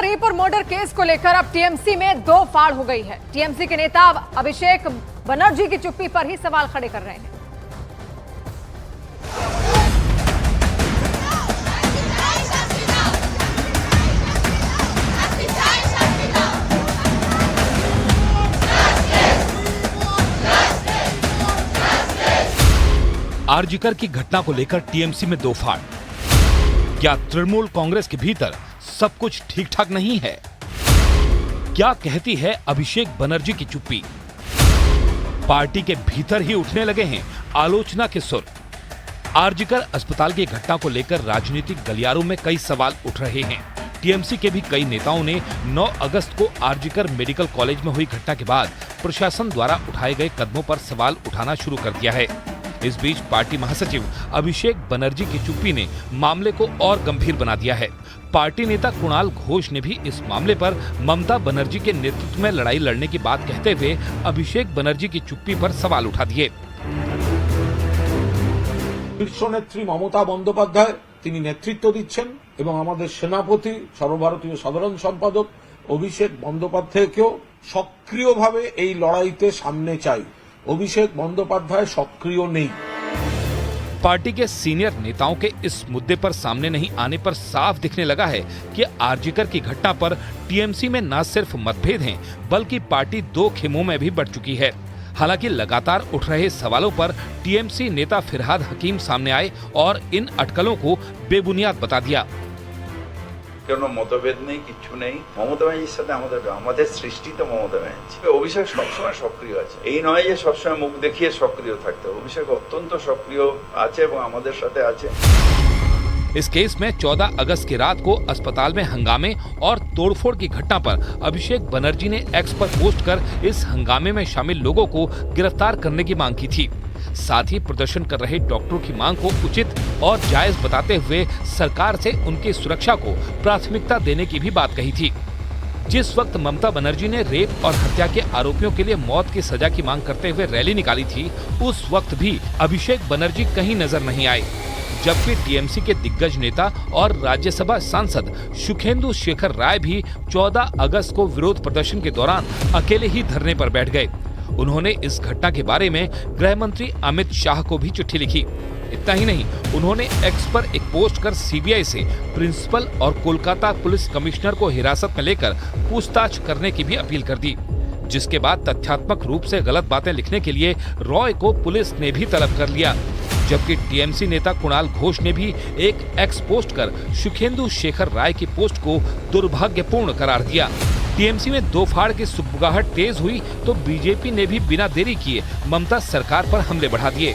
Rape और murder case को लेकर अब टीएमसी में दो फाड़ हो गई है। टीएमसी के नेता अभिषेक बनर्जी की चुप्पी पर ही सवाल खड़े कर रहे हैं। आरजीकर की घटना को लेकर टीएमसी में दो फाड़। क्या तृणमूल कांग्रेस के भीतर सब कुछ ठीक ठाक नहीं है? क्या कहती है अभिषेक बनर्जी की चुप्पी? पार्टी के भीतर ही उठने लगे हैं आलोचना के सुर। आरजीकर अस्पताल की घटना को लेकर राजनीतिक गलियारों में कई सवाल उठ रहे हैं। टीएमसी के भी कई नेताओं ने 9 अगस्त को आरजीकर मेडिकल कॉलेज में हुई घटना के बाद प्रशासन द्वारा उठाए गए कदमों पर सवाल उठाना शुरू कर दिया है। इस बीच पार्टी महासचिव अभिषेक बनर्जी की चुप्पी ने मामले को और गंभीर बना दिया है। पार्टी नेता कुणाल घोष ने भी इस मामले पर ममता बनर्जी के नेतृत्व में लड़ाई लड़ने की बात कहते हुए अभिषेक बनर्जी की चुप्पी पर सवाल उठा दिए। शीर्ष नेत्री ममता बंदोपाध्याय তিনি নেতৃত্ব দিচ্ছেন এবং আমাদের সেনাপতি সর্বভারতীয় সাধারণ সম্পাদক অভিষেক বন্দ্যোপাধ্যায়কেও সক্রিয়ভাবে এই লড়াইতে সামনে চাই। अभिषेक बंदोपाध्याय सक्रिय नहीं। पार्टी के सीनियर नेताओं के इस मुद्दे पर सामने नहीं आने पर साफ दिखने लगा है कि आरजीकर की घटना पर टीएमसी में न सिर्फ मतभेद हैं, बल्कि पार्टी दो खेमों में भी बढ़ चुकी है। हालांकि लगातार उठ रहे सवालों पर टीएमसी नेता फिरहाद हकीम सामने आए और इन अटकलों को बेबुनियाद बता दिया। কোনো মতভেদ নেই, কিছু নেই। মমতা ব্যানার্জির সাথে আমাদের সৃষ্টি তো মমতা ব্যানার্জি। অভিষেক সবসময় সক্রিয় আছে, এই নয় যে সবসময় মুখ দেখিয়ে সক্রিয় থাকতে। অভিষেক অত্যন্ত সক্রিয় আছে এবং আমাদের সাথে আছে। इस केस में 14 अगस्त की रात को अस्पताल में हंगामे और तोड़फोड़ की घटना पर अभिषेक बनर्जी ने एक्स पर पोस्ट कर इस हंगामे में शामिल लोगों को गिरफ्तार करने की मांग की थी। साथ ही प्रदर्शन कर रहे डॉक्टरों की मांग को उचित और जायज बताते हुए सरकार से उनकी सुरक्षा को प्राथमिकता देने की भी बात कही थी। जिस वक्त ममता बनर्जी ने रेप और हत्या के आरोपियों के लिए मौत की सजा की मांग करते हुए रैली निकाली थी, उस वक्त भी अभिषेक बनर्जी कहीं नजर नहीं आए। जबकि टीएमसी के दिग्गज नेता और राज्यसभा सांसद सुखेंदु शेखर राय भी 14 अगस्त को विरोध प्रदर्शन के दौरान अकेले ही धरने पर बैठ गए। उन्होंने इस घटना के बारे में गृह मंत्री अमित शाह को भी चिट्ठी लिखी। इतना ही नहीं, उन्होंने एक्स पर एक पोस्ट कर सीबीआई से प्रिंसिपल और कोलकाता पुलिस कमिश्नर को हिरासत में लेकर पूछताछ करने की भी अपील कर दी, जिसके बाद तथ्यात्मक रूप से गलत बातें लिखने के लिए रॉय को पुलिस ने भी तलब कर लिया। जबकि टीएमसी नेता कुणाल घोष ने भी एक एक्स पोस्ट कर सुखेंदु शेखर राय की पोस्ट को दुर्भाग्यपूर्ण करार दिया। टीएमसी में दो फाड़ की सुगबुगाहट तेज हुई तो बीजेपी ने भी बिना देरी किए ममता सरकार पर हमले बढ़ा दिए।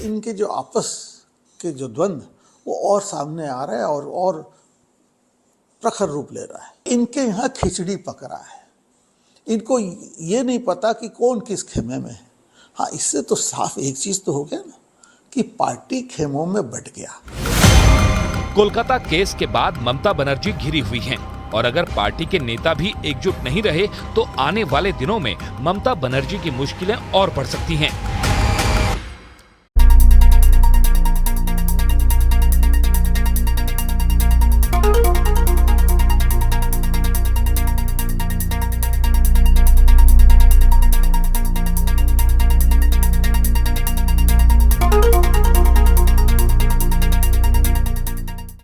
इनके जो आपस के जो द्वंद्व वो और सामने आ रहा है और प्रखर रूप ले रहा है। इनके यहाँ खिचड़ी पक रहा है। इनको ये नहीं पता कि कौन किस खेमे में है। हाँ, इससे तो साफ एक चीज तो हो गया ना कि पार्टी खेमों में बट गया। कोलकाता केस के बाद ममता बनर्जी घिरी हुई हैं और अगर पार्टी के नेता भी एकजुट नहीं रहे तो आने वाले दिनों में ममता बनर्जी की मुश्किलें और बढ़ सकती हैं।